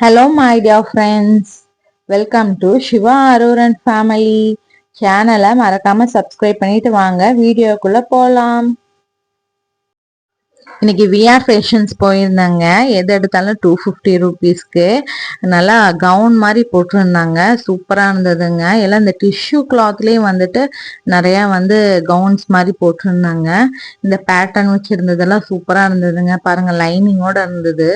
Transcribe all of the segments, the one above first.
Hello, my dear friends. Welcome to Shiva Arur and Family. சேனலை மறக்காம subscribe பண்ணிட்டு வாங்க வீடியோக்குள்ள போலாம். இன்னைக்கு விஆர் ஃபேஷன்ஸ் போயிருந்தாங்க. எது எடுத்தாலும் 250 rupeesக்கு நல்லா கவுன் மாதிரி போட்டிருந்தாங்க. சூப்பரா இருந்ததுங்க. எல்லாம் இந்த டிஷ்யூ கிளாத்லயே வந்துட்டு நிறைய கவுன்ஸ் மாதிரி போட்டிருந்தாங்க. இந்த பேட்டர்ன் வச்சு இருந்ததெல்லாம் சூப்பரா இருந்ததுங்க. பாருங்க, லைனிங்கோட இருந்தது.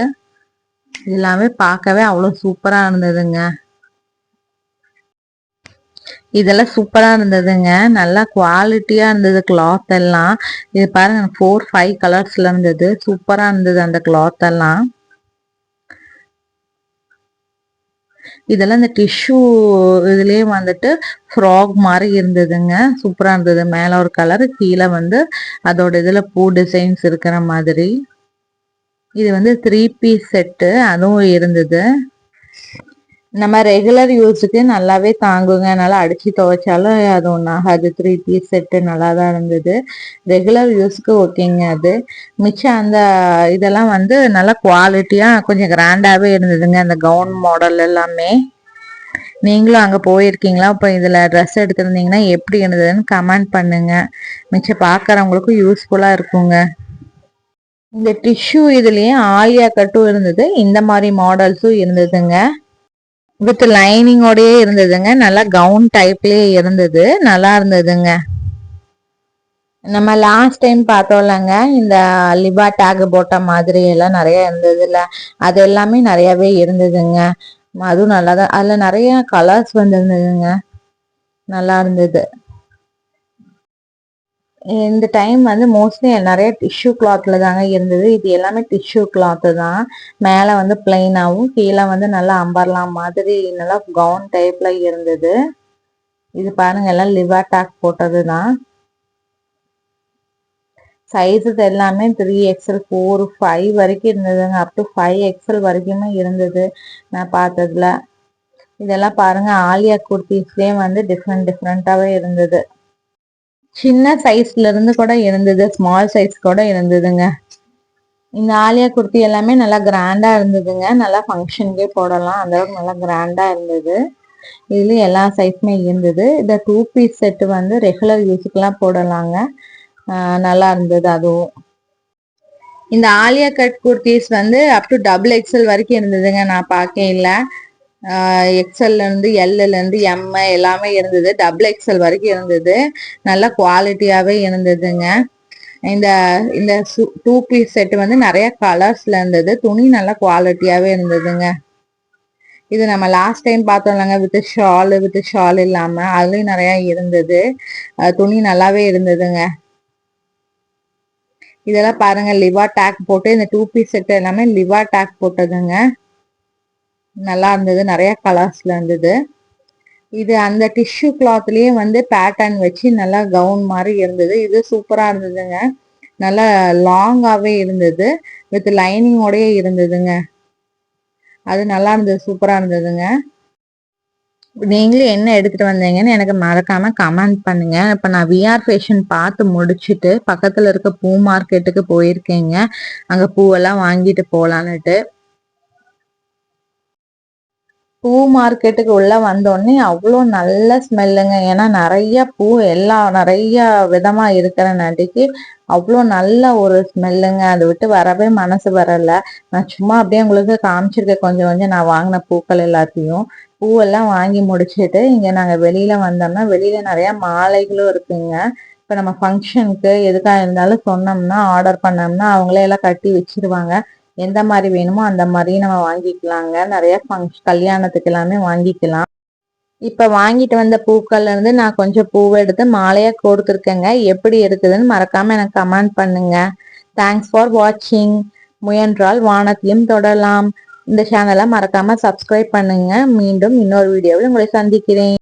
எல்லாமே பார்க்கவே அவ்வளவு சூப்பரா இருந்ததுங்க. இதெல்லாம் சூப்பரா இருந்ததுங்க. நல்லா குவாலிட்டியா இருந்தது கிளாத் எல்லாம். இது பாருங்க, 4-5 கலர்ஸ்ல இருந்தது. சூப்பரா இருந்தது அந்த கிளாத் எல்லாம். இதெல்லாம் இந்த டிஷ்யூ இதுலயே வந்துட்டு ஃப்ராக் மாதிரி இருந்ததுங்க. சூப்பரா இருந்தது. மேல ஒரு கலர், கீழே அதோட இதுல பூ டிசைன்ஸ் இருக்கிற மாதிரி. இது 3 பீஸ் செட்டு, அதுவும் இருந்தது. நம்ம ரெகுலர் யூஸுக்கு நல்லாவே தாங்குங்க. நல்லா அடிச்சு துவைச்சாலும் அது ஒன்றாகாது. 3 பீஸ் செட்டு நல்லா தான் இருந்தது. ரெகுலர் யூஸுக்கு ஓகேங்க. அது மிச்சம் அந்த இதெல்லாம் நல்லா குவாலிட்டியா கொஞ்சம் கிராண்டாவே இருந்ததுங்க. அந்த கவுன் மாடல் எல்லாமே. நீங்களும் அங்க போயிருக்கீங்களா? இப்போ இதுல ட்ரெஸ் எடுத்திருந்தீங்கன்னா எப்படி இருந்ததுன்னு கமெண்ட் பண்ணுங்க. மிச்சம் பாக்குறவங்களுக்கும் யூஸ்ஃபுல்லா இருக்குங்க. இந்த டிஷ்யூ இதுலயே ஆலியா கட்டும் இருந்தது. இந்த மாதிரி மாடல்ஸும் இருந்ததுங்க. வித் லைனிங்கோடயே இருந்ததுங்க. நல்லா கவுன் டைப்லயே இருந்தது. நல்லா இருந்ததுங்க. நம்ம லாஸ்ட் டைம் பார்த்தோம்லங்க, இந்த லிபா டேக் போட்ட மாதிரி எல்லாம் நிறைய இருந்ததுல, அது எல்லாமே நிறையவே இருந்ததுங்க. அதுவும் நல்லாதான். அதுல நிறைய கலர்ஸ் இருந்ததுங்க. நல்லா இருந்தது. இந்த டைம் மோஸ்ட்லி நிறைய டிஷ்யூ கிளாத்ல தாங்க இருந்தது. இது எல்லாமே டிஷ்யூ கிளாத் தான். மேல பிளைனாவும், கீழே நல்லா அம்பர்லா மாதிரி நல்லா கவுன் டைப்ல இருந்தது. இது பாருங்க, எல்லாம் லிவா டாக் போட்டது தான். சைஸஸ் எல்லாமே 3XL 4 5 வரைக்கும் இருந்ததுங்க. அப் டு 5XL வரைக்குமே இருந்தது நான் பார்த்ததுல. இதெல்லாம் பாருங்க, ஆலியா குர்த்திஸ்லயே டிஃப்ரெண்டாவே இருந்தது. சின்ன சைஸ்ல இருந்து கூட இருந்தது, ஸ்மால் சைஸ் கூட இருந்ததுங்க. இந்த ஆலியா குர்த்தி எல்லாமே நல்லா கிராண்டா இருந்ததுங்க. நல்லா ஃபங்க்ஷனுக்கே போடலாம், அந்த அளவுக்கு நல்லா கிராண்டா இருந்தது. இதுல எல்லா சைஸுமே இருந்தது. இந்த 2 பீஸ் செட் ரெகுலர் யூஸுக்கெல்லாம் போடலாங்க. நல்லா இருந்தது அதுவும். இந்த Alia cut kurtis up to XXL வரைக்கும் இருந்ததுங்க. நான் பார்க்கல. எக்ஸ்எல்ல இருந்து எல்ல இருந்து எம் எல்லாமே இருந்தது. XXL வரைக்கும் இருந்தது. நல்ல குவாலிட்டியாவே இருந்ததுங்க. இந்த இந்த 2 பீஸ் செட் நிறைய கலர்ஸ்ல இருந்தது. துணி நல்ல குவாலிட்டியாவே இருந்ததுங்க. இது நம்ம லாஸ்ட் டைம் பார்த்தோம்லங்க, வித் ஷால் இல்லாம அதுலயும் நிறைய இருந்தது. துணி நல்லாவே இருந்ததுங்க. இதெல்லாம் பாருங்க, லிவா டேக் போட்டு இந்த 2 பீஸ் செட் எல்லாமே லிவா டேக் போட்டதுங்க. நல்லா இருந்தது. நிறைய கலர்ஸ்ல இருந்தது. இது அந்த டிஷ்யூ கிளாத்லயே பேட்டர்ன் வச்சு நல்லா கவுன் மாதிரி இருந்தது. இது சூப்பரா இருந்ததுங்க. நல்லா லாங்காவே இருந்தது. வித் லைனிங்கோடயே இருந்ததுங்க. அது நல்லா இருந்தது. சூப்பரா இருந்ததுங்க. நீங்களும் என்ன எடுத்துட்டு வந்தீங்கன்னு எனக்கு மறக்காம கமெண்ட் பண்ணுங்க. இப்ப நான் விஆர் ஃபேஷன் பார்த்து முடிச்சுட்டு பக்கத்துல இருக்க பூ மார்க்கெட்டுக்கு போயிருக்கேங்க. அங்க பூவெல்லாம் வாங்கிட்டு போலான்னுட்டு. பூ மார்க்கெட்டுக்கு உள்ள வந்தோடனே அவ்வளோ நல்ல ஸ்மெல்லுங்க. ஏன்னா நிறைய பூ நிறைய விதமா இருக்கிற நடிக்கு அவ்வளோ நல்ல ஒரு ஸ்மெல்லுங்க. அதை விட்டு வரவே மனசு வரல. நான் சும்மா அப்படியே உங்களுக்கு காமிச்சிருக்கேன் கொஞ்சம் கொஞ்சம் நான் வாங்கின பூக்கள் எல்லாத்தையும். பூவெல்லாம் வாங்கி முடிச்சுட்டு இங்க நாங்க வெளியில வந்தோம்னா வெளியில நிறைய மாலைகளும் இருக்குங்க. இப்ப நம்ம ஃபங்க்ஷனுக்கு எதுக்கா இருந்தாலும் சொன்னோம்னா, ஆர்டர் பண்ணோம்னா அவங்களே எல்லாம் கட்டி வச்சிருவாங்க. எந்த மாதிரி வேணுமோ அந்த மாதிரி நம்ம வாங்கிக்கலாங்க. நிறைய கல்யாணத்துக்கு எல்லாமே வாங்கிக்கலாம். இப்ப வாங்கிட்டு வந்த பூக்கள்ல இருந்து நான் கொஞ்சம் பூவை எடுத்து மாலையா கொடுத்துருக்கேங்க. எப்படி இருக்குதுன்னு மறக்காம எனக்கு கமெண்ட் பண்ணுங்க. தேங்க்ஸ் ஃபார் வாட்சிங். முயன்றால் வானத்திலும் தொடலாம். இந்த சேனலை மறக்காம சப்ஸ்கிரைப் பண்ணுங்க. மீண்டும் இன்னொரு வீடியோவில் உங்களை சந்திக்கிறேன்.